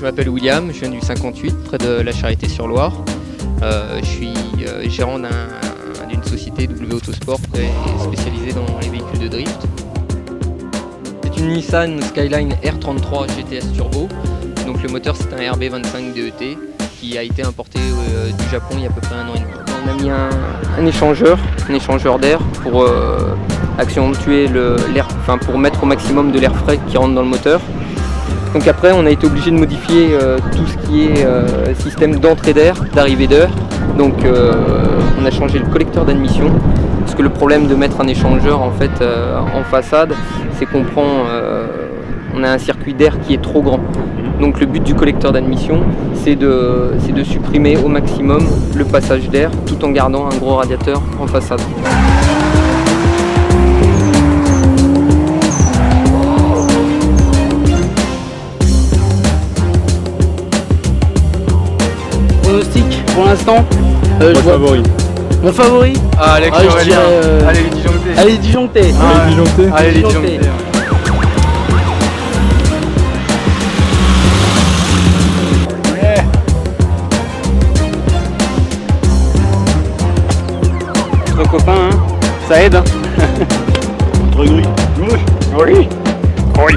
m'appelle William, je viens du 58, près de la Charité-sur-Loire. Je suis gérant d'une société W Autosport spécialisée dans les véhicules de drift. C'est une Nissan Skyline R33 GTS Turbo. Donc le moteur c'est un RB25 DET qui a été importé du Japon il y a à peu près 1 an et demi. On a mis un échangeur d'air pour accentuer l'air, pour mettre au maximum de l'air frais qui rentre dans le moteur. Donc après on a été obligé de modifier tout ce qui est système d'entrée d'air, d'arrivée d'air. Donc on a changé le collecteur d'admission. Parce que le problème de mettre un échangeur en fait en façade, c'est qu'on on a un circuit d'air qui est trop grand. Donc le but du collecteur d'admission, c'est de supprimer au maximum le passage d'air tout en gardant un gros radiateur en façade. Pronostic pour l'instant Mon favori. Mon favori Alex Aurélien. Allez les disjonctés. Allez disjonctés. Allez les disjonctés. Entre copains, hein, ça aide. Entre gris. Oui. Oui.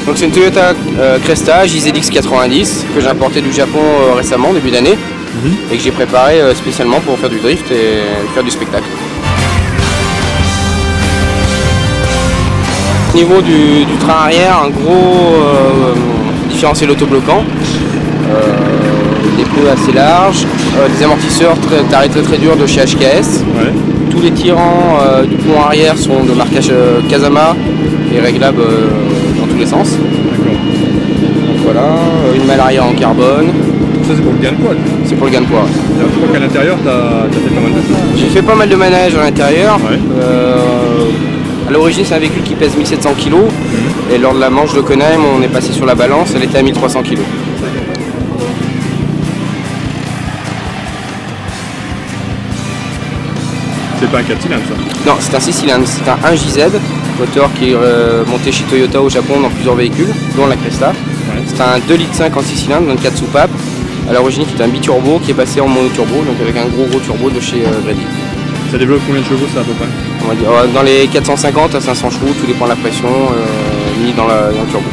Donc c'est une Toyota Cresta JZX 90 que j'ai importé du Japon récemment, début d'année, et que j'ai préparé spécialement pour faire du drift et faire du spectacle. Au niveau du train arrière, un gros différentiel autobloquant, des pneus assez larges, des amortisseurs d'arrêt très durs de chez HKS. Ouais. Tous les tirants du pont arrière sont de marquage Kazama et réglables dans tous les sens. Donc voilà, une malle arrière en carbone. Ça c'est pour le gain de poids. C'est pour le gain de poids. Je crois qu'à l'intérieur t'as fait pas mal de choses. J'ai fait pas mal de manèges à l'intérieur. Ouais. À l'origine c'est un véhicule qui pèse 1700 kg et lors de la manche de Conheim on est passé sur la balance, elle était à 1300 kg. C'est pas un 4 cylindres ça? Non, c'est un 6 cylindres, c'est un 1JZ, moteur qui est monté chez Toyota au Japon dans plusieurs véhicules, dont la Cresta. Ouais. C'est un 2,5 litres en 6 cylindres, 24 soupapes. À l'origine c'était un biturbo qui est passé en monoturbo, donc avec un gros turbo de chez Grady. Ça développe combien de chevaux ça à peu près? On va dire dans les 450 à 500 chevaux, tout dépend de la pression mise dans le turbo.